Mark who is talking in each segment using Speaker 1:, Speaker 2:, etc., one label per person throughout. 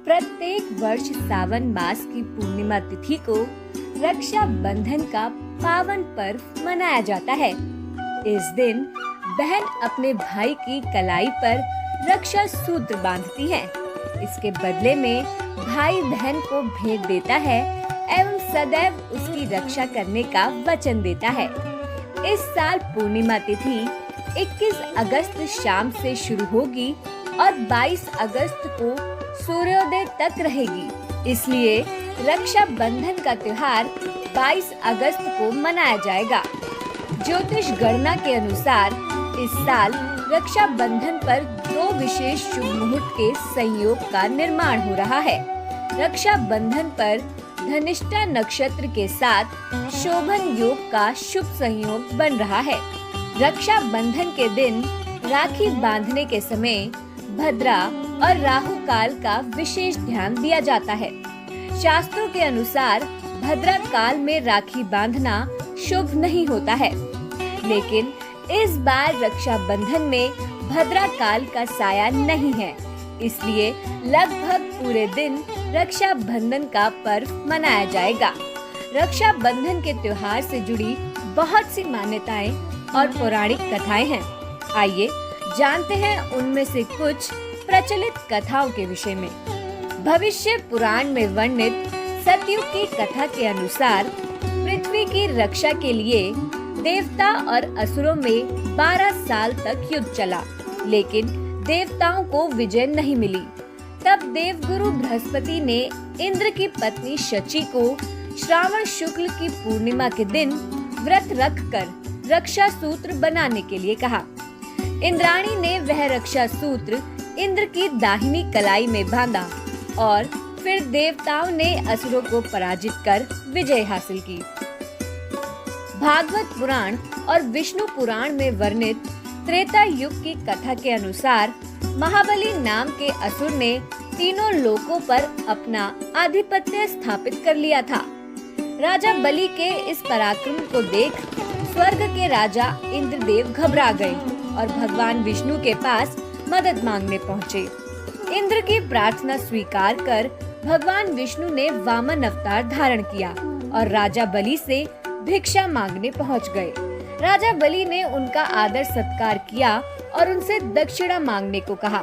Speaker 1: प्रत्येक वर्ष सावन मास की पूर्णिमा तिथि को रक्षा बंधन का पावन पर्व मनाया जाता है। इस दिन बहन अपने भाई की कलाई पर रक्षा सूत्र बांधती है। इसके बदले में भाई बहन को भेंट देता है एवं सदैव उसकी रक्षा करने का वचन देता है। इस साल पूर्णिमा तिथि 21 अगस्त शाम से शुरू होगी और 22 अगस्त को सूर्योदय तक रहेगी। इसलिए रक्षा बंधन का त्योहार 22 अगस्त को मनाया जाएगा। ज्योतिष गणना के अनुसार इस साल रक्षा बंधन पर 2 विशेष शुभ मुहूर्त के संयोग का निर्माण हो रहा है। रक्षा बंधन पर धनिष्ठा नक्षत्र के साथ शोभन योग का शुभ संयोग बन रहा है। रक्षा बंधन के दिन राखी बांधने के समय भद्रा और राहु काल का विशेष ध्यान दिया जाता है। शास्त्रों के अनुसार भद्रा काल में राखी बांधना शुभ नहीं होता है, लेकिन इस बार रक्षा बंधन में भद्रा काल का साया नहीं है, इसलिए लगभग पूरे दिन रक्षा बंधन का पर्व मनाया जाएगा। रक्षा बंधन के त्योहार से जुड़ी बहुत सी मान्यताएं और पौराणिक कथाएं हैं। आइए जानते हैं उनमें से कुछ प्रचलित कथाओं के विषय में। भविष्य पुराण में वर्णित सतयुग की कथा के अनुसार पृथ्वी की रक्षा के लिए देवता और असुरों में 12 साल तक युद्ध चला, लेकिन देवताओं को विजय नहीं मिली। तब देवगुरु बृहस्पति ने इंद्र की पत्नी शची को श्रावण शुक्ल की पूर्णिमा के दिन व्रत रखकर रक्षा सूत्र बनाने के लिए कहा। इंद्राणी ने वह रक्षा सूत्र इंद्र की दाहिनी कलाई में बांधा और फिर देवताओं ने असुरों को पराजित कर विजय हासिल की। भागवत पुराण और विष्णु पुराण में वर्णित त्रेता युग की कथा के अनुसार महाबली नाम के असुर ने तीनों लोकों पर अपना आधिपत्य स्थापित कर लिया था। राजा बलि के इस पराक्रम को देख स्वर्ग के राजा इंद्रदेव घबरा गए और भगवान विष्णु के पास मदद मांगने पहुँचे। इंद्र की प्रार्थना स्वीकार कर भगवान विष्णु ने वामन अवतार धारण किया और राजा बलि से भिक्षा मांगने पहुँच गए। राजा बलि ने उनका आदर सत्कार किया और उनसे दक्षिणा मांगने को कहा।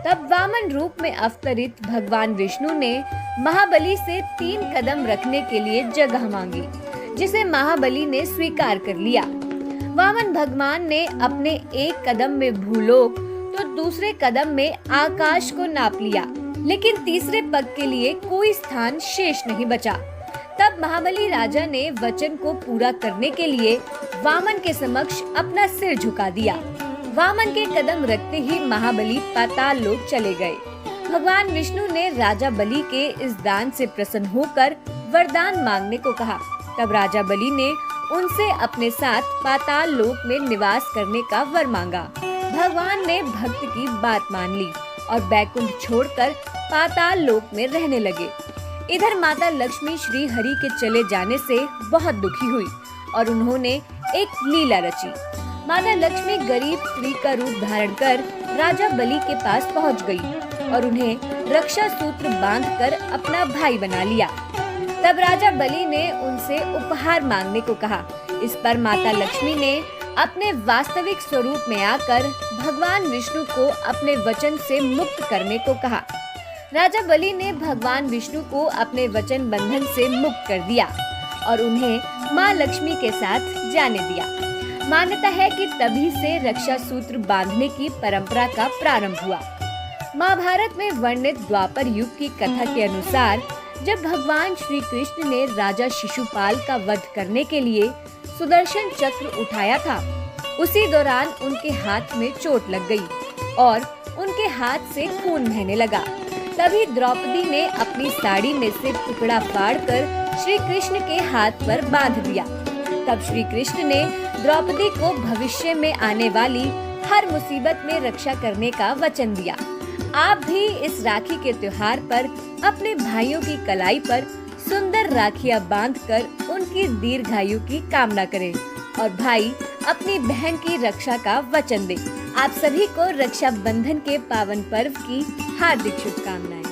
Speaker 1: तब वामन रूप में अवतरित भगवान विष्णु ने महाबली से 3 कदम रखने के लिए जगह मांगी, जिसे महाबली ने स्वीकार कर लिया। वामन भगवान ने अपने एक कदम में भूलोक तो दूसरे कदम में आकाश को नाप लिया, लेकिन तीसरे पग के लिए कोई स्थान शेष नहीं बचा। तब महाबली राजा ने वचन को पूरा करने के लिए वामन के समक्ष अपना सिर झुका दिया। वामन के कदम रखते ही महाबली पाताल लोक चले गए। भगवान विष्णु ने राजा बलि के इस दान से प्रसन्न होकर वरदान मांगने को कहा। तब राजा बलि ने उनसे अपने साथ पाताल लोक में निवास करने का वर मांगा। भगवान ने भक्त की बात मान ली और बैकुंठ छोड़कर पाताल लोक में रहने लगे। इधर माता लक्ष्मी श्री हरि के चले जाने से बहुत दुखी हुई और उन्होंने एक लीला रची। माता लक्ष्मी गरीब स्त्री का रूप धारण कर राजा बलि के पास पहुंच गई और उन्हें रक्षा सूत्र बांधकर अपना भाई बना लिया। तब राजा बलि ने उनसे उपहार मांगने को कहा। इस पर माता लक्ष्मी ने अपने वास्तविक स्वरूप में आकर भगवान विष्णु को अपने वचन से मुक्त करने को कहा। राजा बलि ने भगवान विष्णु को अपने वचन बंधन से मुक्त कर दिया और उन्हें माँ लक्ष्मी के साथ जाने दिया। मान्यता है कि तभी से रक्षा सूत्र बांधने की परंपरा का प्रारंभ हुआ। महाभारत में वर्णित द्वापर युग की कथा के अनुसार जब भगवान श्री कृष्ण ने राजा शिशुपाल का वध करने के लिए सुदर्शन चक्र उठाया था, उसी दौरान उनके हाथ में चोट लग गई और उनके हाथ से खून बहने लगा। तभी द्रौपदी ने अपनी साड़ी में से टुकड़ा फाड़कर श्री कृष्ण के हाथ पर बांध दिया। तब श्री कृष्ण ने द्रौपदी को भविष्य में आने वाली हर मुसीबत में रक्षा करने का वचन दिया। आप भी इस राखी के त्योहार पर अपने भाइयों की कलाई पर सुंदर राखियां बांधकर उनकी दीर्घायु की कामना करें और भाई अपनी बहन की रक्षा का वचन दे। आप सभी को रक्षा बंधन के पावन पर्व की हार्दिक शुभकामनाएं।